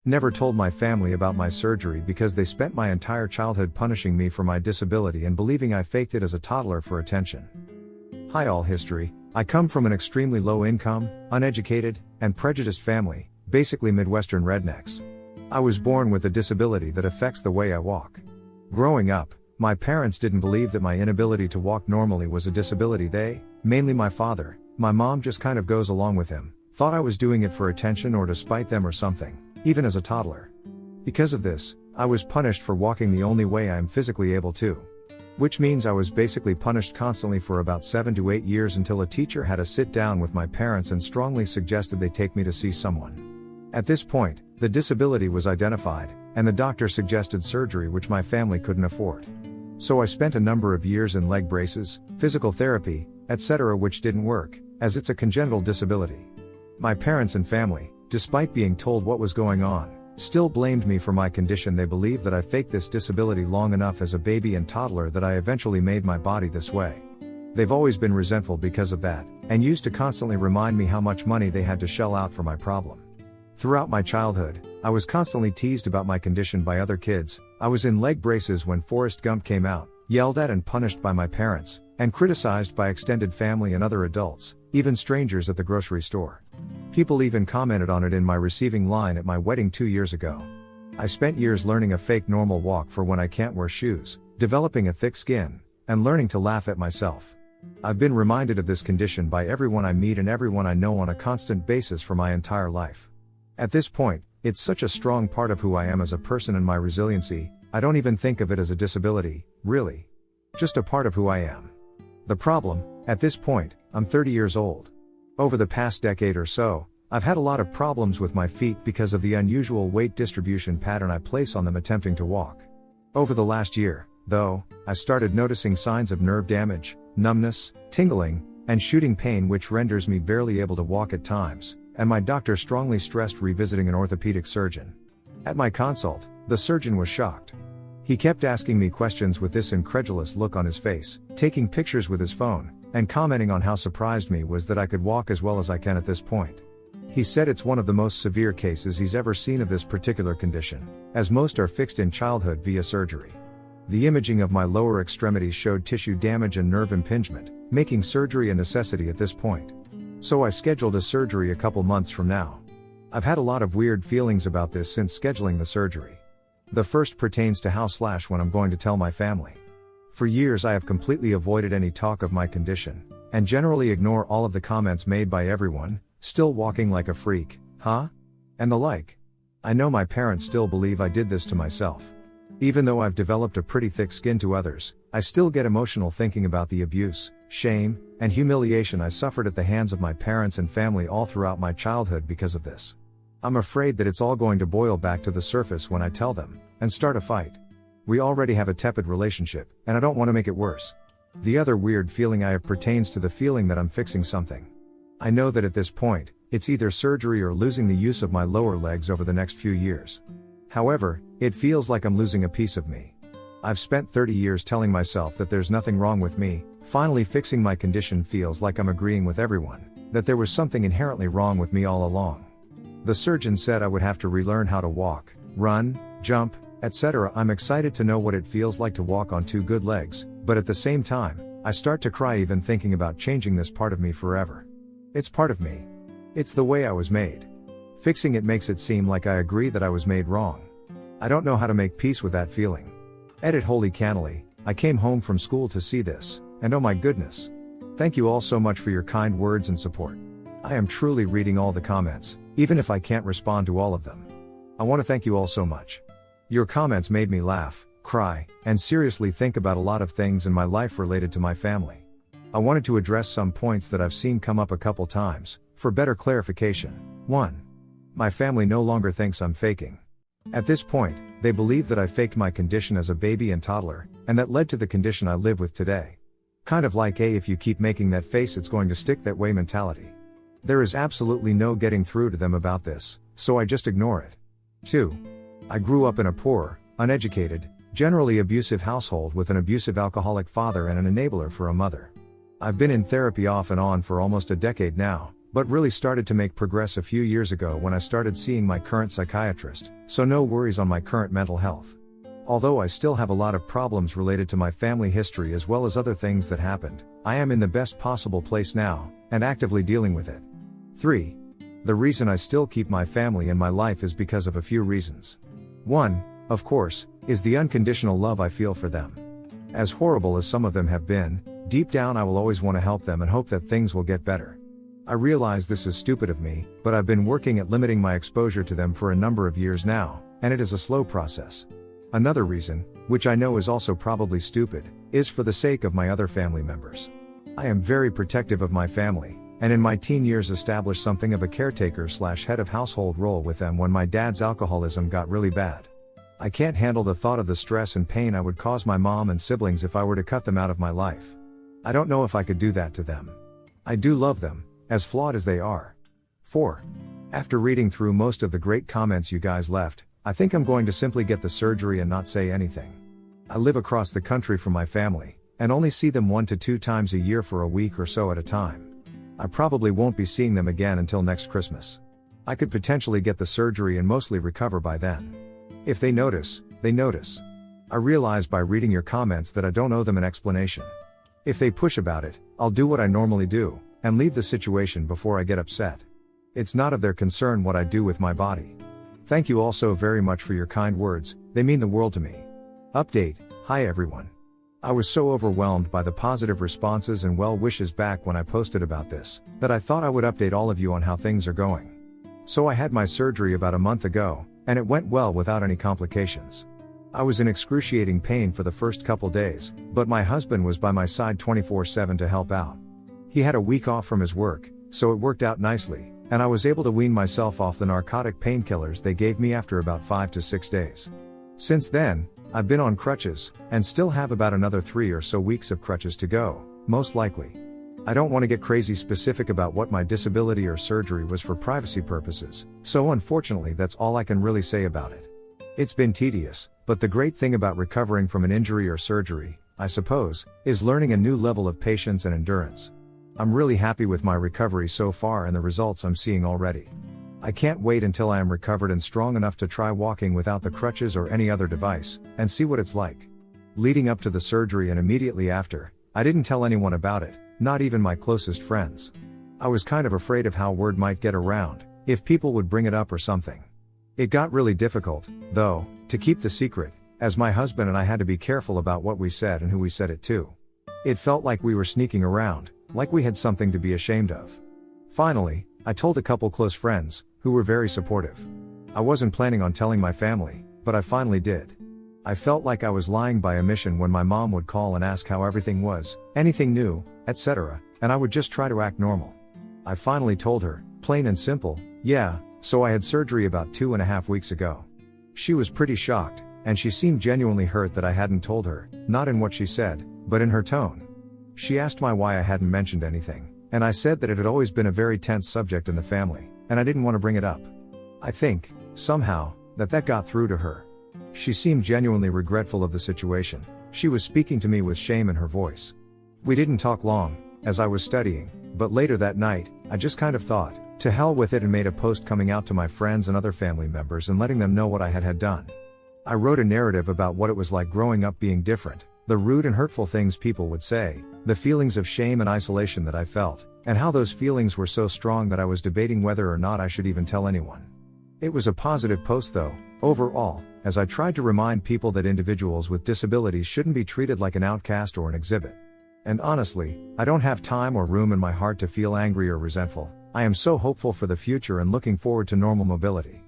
Never told my family about my surgery because they spent my entire childhood punishing me for my disability and believing I faked it as a toddler for attention. Hi all history. I come from an extremely low income, uneducated, and prejudiced family, basically Midwestern rednecks. I was born with a disability that affects the way I walk. Growing up, my parents didn't believe that my inability to walk normally was a disability. They, mainly my father, my mom just kind of goes along with him, thought I was doing it for attention or to spite them or something, even as a toddler. Because of this, I was punished for walking the only way I am physically able to. Which means I was basically punished constantly for about 7 to 8 years until a teacher had a sit down with my parents and strongly suggested they take me to see someone. At this point, the disability was identified, and the doctor suggested surgery which my family couldn't afford. So I spent a number of years in leg braces, physical therapy, etc., which didn't work, as it's a congenital disability. My parents and family, despite being told what was going on, still blamed me for my condition. They believed that I faked this disability long enough as a baby and toddler that I eventually made my body this way. They've always been resentful because of that, and used to constantly remind me how much money they had to shell out for my problem. Throughout my childhood, I was constantly teased about my condition by other kids. I was in leg braces when Forrest Gump came out, yelled at and punished by my parents, and criticized by extended family and other adults, even strangers at the grocery store. People even commented on it in my receiving line at my wedding 2 years ago. I spent years learning a fake normal walk for when I can't wear shoes, developing a thick skin, and learning to laugh at myself. I've been reminded of this condition by everyone I meet and everyone I know on a constant basis for my entire life. At this point, it's such a strong part of who I am as a person and my resiliency, I don't even think of it as a disability, really. Just a part of who I am. The problem, at this point, I'm 30 years old. Over the past decade or so, I've had a lot of problems with my feet because of the unusual weight distribution pattern I place on them attempting to walk. Over the last year, though, I started noticing signs of nerve damage, numbness, tingling, and shooting pain which renders me barely able to walk at times, and my doctor strongly stressed revisiting an orthopedic surgeon. At my consult, the surgeon was shocked. He kept asking me questions with this incredulous look on his face, taking pictures with his phone, and commenting on how surprised me was that I could walk as well as I can at this point. He said it's one of the most severe cases he's ever seen of this particular condition, as most are fixed in childhood via surgery. The imaging of my lower extremities showed tissue damage and nerve impingement, making surgery a necessity at this point. So I scheduled a surgery a couple months from now. I've had a lot of weird feelings about this since scheduling the surgery. The first pertains to how/when I'm going to tell my family. For years I have completely avoided any talk of my condition, and generally ignore all of the comments made by everyone, still walking like a freak, huh? And the like. I know my parents still believe I did this to myself. Even though I've developed a pretty thick skin to others, I still get emotional thinking about the abuse, shame, and humiliation I suffered at the hands of my parents and family all throughout my childhood because of this. I'm afraid that it's all going to boil back to the surface when I tell them, and start a fight. We already have a tepid relationship, and I don't want to make it worse. The other weird feeling I have pertains to the feeling that I'm fixing something. I know that at this point, it's either surgery or losing the use of my lower legs over the next few years. However, it feels like I'm losing a piece of me. I've spent 30 years telling myself that there's nothing wrong with me. Finally fixing my condition feels like I'm agreeing with everyone, that there was something inherently wrong with me all along. The surgeon said I would have to relearn how to walk, run, jump, etc. I'm excited to know what it feels like to walk on 2 good legs, but at the same time, I start to cry even thinking about changing this part of me forever. It's part of me. It's the way I was made. Fixing it makes it seem like I agree that I was made wrong. I don't know how to make peace with that feeling. Edit Holy Cannily, I came home from school to see this, and oh my goodness. Thank you all so much for your kind words and support. I am truly reading all the comments, even if I can't respond to all of them. I want to thank you all so much. Your comments made me laugh, cry, and seriously think about a lot of things in my life related to my family. I wanted to address some points that I've seen come up a couple times, for better clarification. 1. My family no longer thinks I'm faking. At this point, they believe that I faked my condition as a baby and toddler, and that led to the condition I live with today. Kind of like if you keep making that face it's going to stick that way mentality. There is absolutely no getting through to them about this, so I just ignore it. 2. I grew up in a poor, uneducated, generally abusive household with an abusive alcoholic father and an enabler for a mother. I've been in therapy off and on for almost a decade now, but really started to make progress a few years ago when I started seeing my current psychiatrist, so no worries on my current mental health. Although I still have a lot of problems related to my family history as well as other things that happened, I am in the best possible place now, and actively dealing with it. 3. The reason I still keep my family in my life is because of a few reasons. 1, of course, is the unconditional love I feel for them. As horrible as some of them have been, deep down I will always want to help them and hope that things will get better. I realize this is stupid of me, but I've been working at limiting my exposure to them for a number of years now, and it is a slow process. Another reason, which I know is also probably stupid, is for the sake of my other family members. I am very protective of my family, and in my teen years established something of a caretaker/head of household role with them when my dad's alcoholism got really bad. I can't handle the thought of the stress and pain I would cause my mom and siblings if I were to cut them out of my life. I don't know if I could do that to them. I do love them, as flawed as they are. 4. After reading through most of the great comments you guys left, I think I'm going to simply get the surgery and not say anything. I live across the country from my family, and only see them 1 to 2 times a year for a week or so at a time. I probably won't be seeing them again until next Christmas. I could potentially get the surgery and mostly recover by then. If they notice, they notice. I realize by reading your comments that I don't owe them an explanation. If they push about it, I'll do what I normally do, and leave the situation before I get upset. It's not of their concern what I do with my body. Thank you all so very much for your kind words, they mean the world to me. Update, hi everyone. I was so overwhelmed by the positive responses and well wishes back when I posted about this, that I thought I would update all of you on how things are going. So I had my surgery about a month ago, and it went well without any complications. I was in excruciating pain for the first couple days, but my husband was by my side 24/7 to help out. He had a week off from his work, so it worked out nicely, and I was able to wean myself off the narcotic painkillers they gave me after about 5 to 6 days. Since then, I've been on crutches, and still have about another 3 or so weeks of crutches to go, most likely. I don't want to get crazy specific about what my disability or surgery was for privacy purposes, so unfortunately that's all I can really say about it. It's been tedious, but the great thing about recovering from an injury or surgery, I suppose, is learning a new level of patience and endurance. I'm really happy with my recovery so far and the results I'm seeing already. I can't wait until I am recovered and strong enough to try walking without the crutches or any other device, and see what it's like. Leading up to the surgery and immediately after, I didn't tell anyone about it, not even my closest friends. I was kind of afraid of how word might get around, if people would bring it up or something. It got really difficult, though, to keep the secret, as my husband and I had to be careful about what we said and who we said it to. It felt like we were sneaking around, like we had something to be ashamed of. Finally, I told a couple close friends, who were very supportive. I wasn't planning on telling my family, but I finally did. I felt like I was lying by omission when my mom would call and ask how everything was, anything new, etc., and I would just try to act normal. I finally told her, plain and simple, yeah, so I had surgery about 2.5 weeks ago. She was pretty shocked, and she seemed genuinely hurt that I hadn't told her, not in what she said, but in her tone. She asked me why I hadn't mentioned anything, and I said that it had always been a very tense subject in the family, and I didn't want to bring it up. I think, somehow, that got through to her. She seemed genuinely regretful of the situation. She was speaking to me with shame in her voice. We didn't talk long, as I was studying, but later that night, I just kind of thought, to hell with it, and made a post coming out to my friends and other family members and letting them know what I had done. I wrote a narrative about what it was like growing up being different, the rude and hurtful things people would say, the feelings of shame and isolation that I felt, and how those feelings were so strong that I was debating whether or not I should even tell anyone. It was a positive post though, overall, as I tried to remind people that individuals with disabilities shouldn't be treated like an outcast or an exhibit. And honestly, I don't have time or room in my heart to feel angry or resentful. I am so hopeful for the future and looking forward to normal mobility.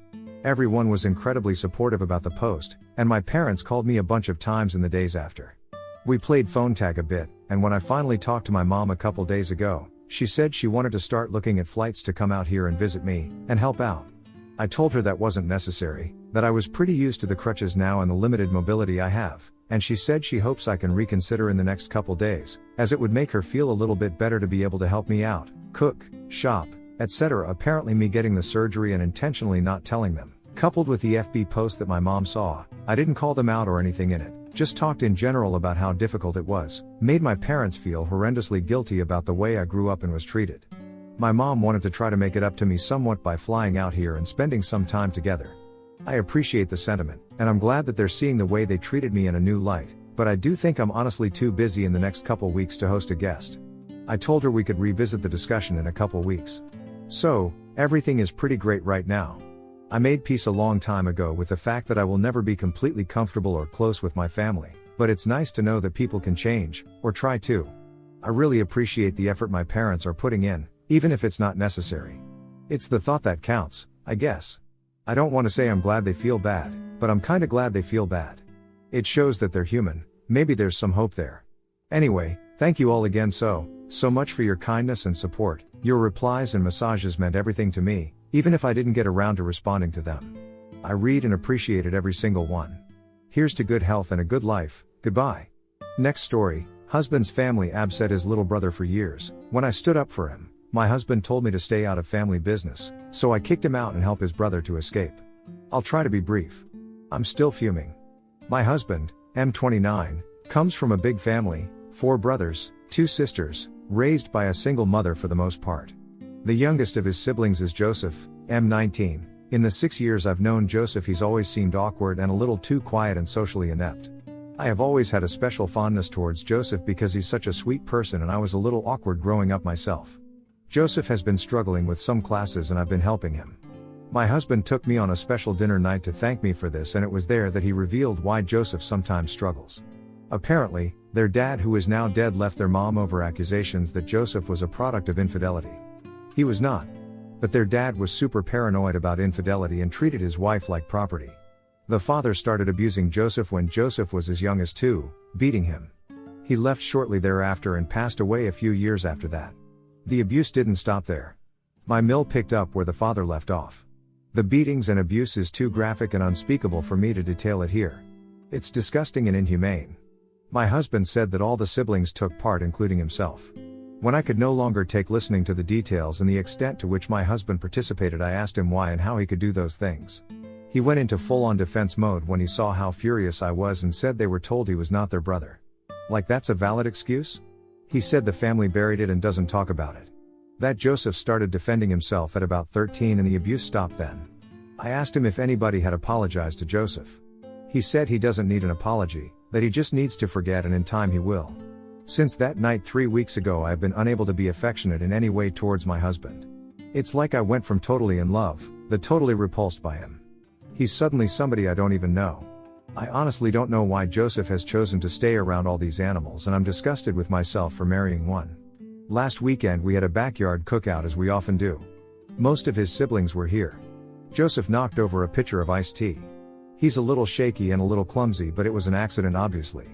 Everyone was incredibly supportive about the post, and my parents called me a bunch of times in the days after. We played phone tag a bit, and when I finally talked to my mom a couple days ago, she said she wanted to start looking at flights to come out here and visit me, and help out. I told her that wasn't necessary, that I was pretty used to the crutches now and the limited mobility I have, and she said she hopes I can reconsider in the next couple days, as it would make her feel a little bit better to be able to help me out, cook, shop, etc. Apparently me getting the surgery and intentionally not telling them, coupled with the FB post that my mom saw, I didn't call them out or anything in it, just talked in general about how difficult it was, made my parents feel horrendously guilty about the way I grew up and was treated. My mom wanted to try to make it up to me somewhat by flying out here and spending some time together. I appreciate the sentiment, and I'm glad that they're seeing the way they treated me in a new light, but I do think I'm honestly too busy in the next couple weeks to host a guest. I told her we could revisit the discussion in a couple weeks. So, everything is pretty great right now. I made peace a long time ago with the fact that I will never be completely comfortable or close with my family, but it's nice to know that people can change, or try to. I really appreciate the effort my parents are putting in, even if it's not necessary. It's the thought that counts, I guess. I don't want to say I'm glad they feel bad, but I'm kinda glad they feel bad. It shows that they're human, maybe there's some hope there. Anyway, thank you all again so much for your kindness and support. Your replies and massages meant everything to me, even if I didn't get around to responding to them. I read and appreciated every single one. Here's to good health and a good life. Goodbye. Next story. Husband's family upset his little brother for years. When I stood up for him, my husband told me to stay out of family business, so I kicked him out and helped his brother to escape. I'll try to be brief. I'm still fuming. My husband, M29, comes from a big family, 4 brothers, 2 sisters, raised by a single mother for the most part. The youngest of his siblings is Joseph, M19. In the 6 years I've known Joseph, he's always seemed awkward and a little too quiet and socially inept. I have always had a special fondness towards Joseph because he's such a sweet person, and I was a little awkward growing up myself. Joseph has been struggling with some classes and I've been helping him. My husband took me on a special dinner night to thank me for this, and it was there that he revealed why Joseph sometimes struggles. Apparently, their dad, who is now dead, left their mom over accusations that Joseph was a product of infidelity. He was not. But their dad was super paranoid about infidelity and treated his wife like property. The father started abusing Joseph when Joseph was as young as 2, beating him. He left shortly thereafter and passed away a few years after that. The abuse didn't stop there. My mill picked up where the father left off. The beatings and abuse is too graphic and unspeakable for me to detail it here. It's disgusting and inhumane. My husband said that all the siblings took part, including himself. When I could no longer take listening to the details and the extent to which my husband participated, I asked him why and how he could do those things. He went into full-on defense mode when he saw how furious I was and said they were told he was not their brother. Like that's a valid excuse? He said the family buried it and doesn't talk about it. That Joseph started defending himself at about 13 and the abuse stopped then. I asked him if anybody had apologized to Joseph. He said he doesn't need an apology, that he just needs to forget, and in time he will. Since that night 3 weeks ago, I have been unable to be affectionate in any way towards my husband. It's like I went from totally in love, to totally repulsed by him. He's suddenly somebody I don't even know. I honestly don't know why Joseph has chosen to stay around all these animals, and I'm disgusted with myself for marrying one. Last weekend we had a backyard cookout, as we often do. Most of his siblings were here. Joseph knocked over a pitcher of iced tea. He's a little shaky and a little clumsy, but it was an accident obviously.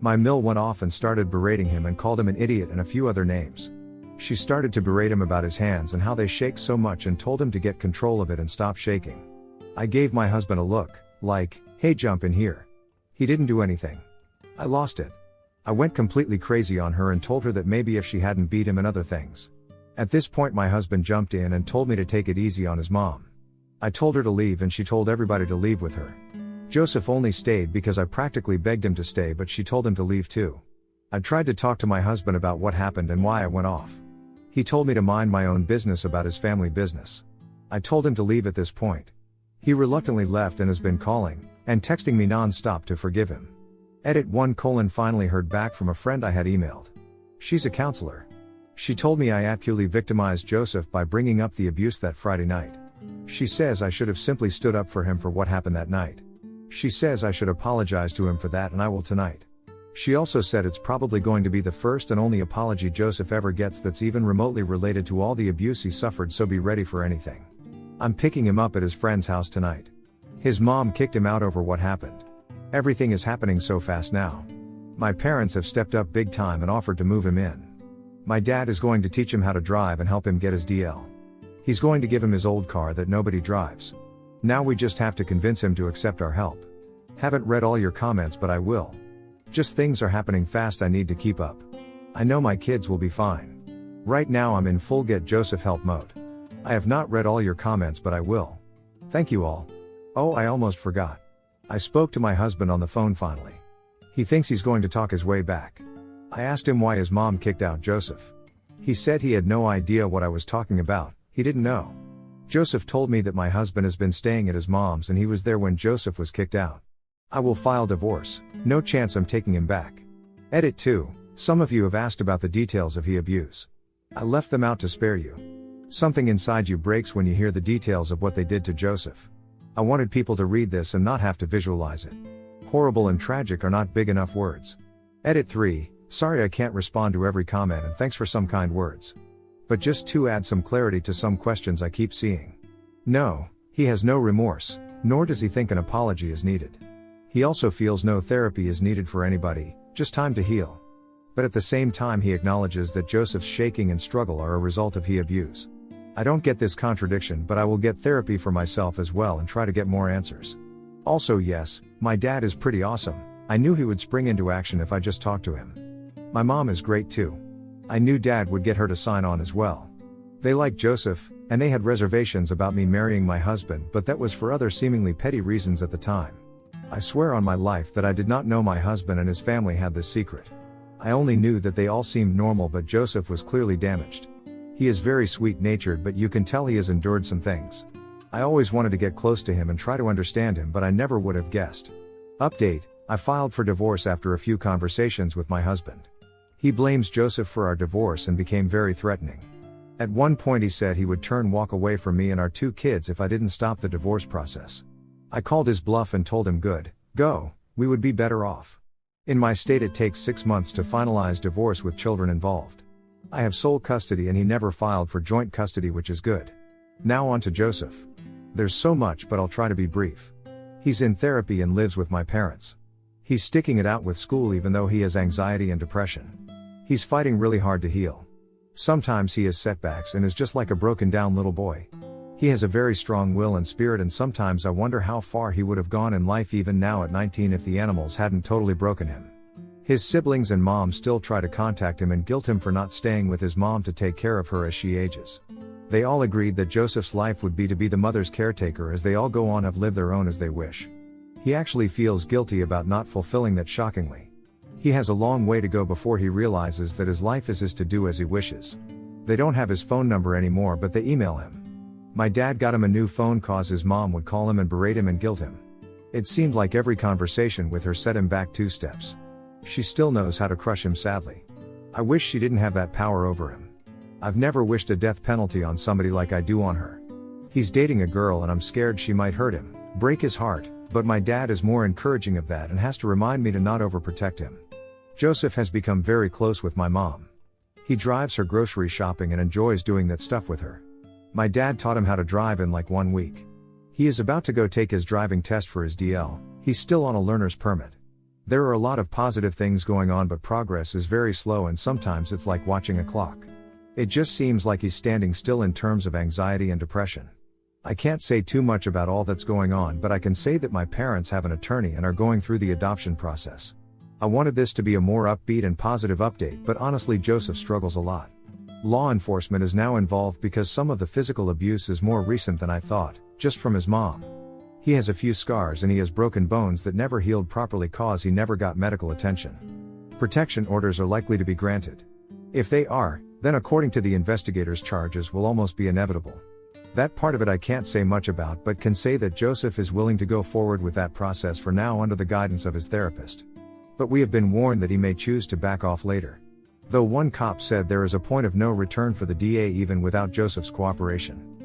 My mill went off and started berating him and called him an idiot and a few other names. She started to berate him about his hands and how they shake so much and told him to get control of it and stop shaking. I gave my husband a look, like, hey, jump in here. He didn't do anything. I lost it. I went completely crazy on her and told her that maybe if she hadn't beat him and other things. At this point my husband jumped in and told me to take it easy on his mom. I told her to leave and she told everybody to leave with her. Joseph only stayed because I practically begged him to stay, but she told him to leave too. I tried to talk to my husband about what happened and why I went off. He told me to mind my own business about his family business. I told him to leave at this point. He reluctantly left and has been calling and texting me non-stop to forgive him. Edit 1: finally heard back from a friend I had emailed. She's a counselor. She told me I actually victimized Joseph by bringing up the abuse that Friday night. She says I should have simply stood up for him for what happened that night. She says I should apologize to him for that, and I will tonight. She also said it's probably going to be the first and only apology Joseph ever gets that's even remotely related to all the abuse he suffered, so be ready for anything. I'm picking him up at his friend's house tonight. His mom kicked him out over what happened. Everything is happening so fast now. My parents have stepped up big time and offered to move him in. My dad is going to teach him how to drive and help him get his DL. He's going to give him his old car that nobody drives. Now we just have to convince him to accept our help. Haven't read all your comments, but I will. Just things are happening fast, I need to keep up. I know my kids will be fine. Right now I'm in full get Joseph help mode. I have not read all your comments, but I will. Thank you all. Oh, I almost forgot. I spoke to my husband on the phone finally. He thinks he's going to talk his way back. I asked him why his mom kicked out Joseph. He said he had no idea what I was talking about, he didn't know. Joseph told me that my husband has been staying at his mom's and he was there when Joseph was kicked out. I will file divorce, no chance I'm taking him back. Edit 2. Some of you have asked about the details of he abuse. I left them out to spare you. Something inside you breaks when you hear the details of what they did to Joseph. I wanted people to read this and not have to visualize it. Horrible and tragic are not big enough words. Edit 3. Sorry I can't respond to every comment and thanks for some kind words. But just to add some clarity to some questions I keep seeing. No, he has no remorse, nor does he think an apology is needed. He also feels no therapy is needed for anybody, just time to heal. But at the same time he acknowledges that Joseph's shaking and struggle are a result of he abuse. I don't get this contradiction, but I will get therapy for myself as well and try to get more answers. Also yes, my dad is pretty awesome. I knew he would spring into action if I just talked to him. My mom is great too. I knew dad would get her to sign on as well. They like Joseph, and they had reservations about me marrying my husband, but that was for other seemingly petty reasons at the time. I swear on my life that I did not know my husband and his family had this secret. I only knew that they all seemed normal, but Joseph was clearly damaged. He is very sweet-natured, but you can tell he has endured some things. I always wanted to get close to him and try to understand him, but I never would have guessed. Update: I filed for divorce after a few conversations with my husband. He blames Joseph for our divorce and became very threatening. At one point he said he would walk away from me and our 2 kids if I didn't stop the divorce process. I called his bluff and told him go, we would be better off. In my state it takes 6 months to finalize divorce with children involved. I have sole custody and he never filed for joint custody, which is good. Now on to Joseph. There's so much, but I'll try to be brief. He's in therapy and lives with my parents. He's sticking it out with school even though he has anxiety and depression. He's fighting really hard to heal. Sometimes he has setbacks and is just like a broken down little boy. He has a very strong will and spirit, and sometimes I wonder how far he would have gone in life even now at 19 if the animals hadn't totally broken him. His siblings and mom still try to contact him and guilt him for not staying with his mom to take care of her as she ages. They all agreed that Joseph's life would be to be the mother's caretaker as they all go on have lived their own as they wish. He actually feels guilty about not fulfilling that, shockingly. He has a long way to go before he realizes that his life is his to do as he wishes. They don't have his phone number anymore, but they email him. My dad got him a new phone cause his mom would call him and berate him and guilt him. It seemed like every conversation with her set him back 2 steps. She still knows how to crush him, sadly. I wish she didn't have that power over him. I've never wished a death penalty on somebody like I do on her. He's dating a girl and I'm scared she might hurt him, break his heart, but my dad is more encouraging of that and has to remind me to not overprotect him. Joseph has become very close with my mom. He drives her grocery shopping and enjoys doing that stuff with her. My dad taught him how to drive in like 1 week. He is about to go take his driving test for his DL, he's still on a learner's permit. There are a lot of positive things going on, but progress is very slow and sometimes it's like watching a clock. It just seems like he's standing still in terms of anxiety and depression. I can't say too much about all that's going on, but I can say that my parents have an attorney and are going through the adoption process. I wanted this to be a more upbeat and positive update, but honestly Joseph struggles a lot. Law enforcement is now involved because some of the physical abuse is more recent than I thought, just from his mom. He has a few scars and he has broken bones that never healed properly cause he never got medical attention. Protection orders are likely to be granted. If they are, then according to the investigators charges will almost be inevitable. That part of it I can't say much about, but can say that Joseph is willing to go forward with that process for now under the guidance of his therapist. But we have been warned that he may choose to back off later. Though one cop said there is a point of no return for the DA even without Joseph's cooperation.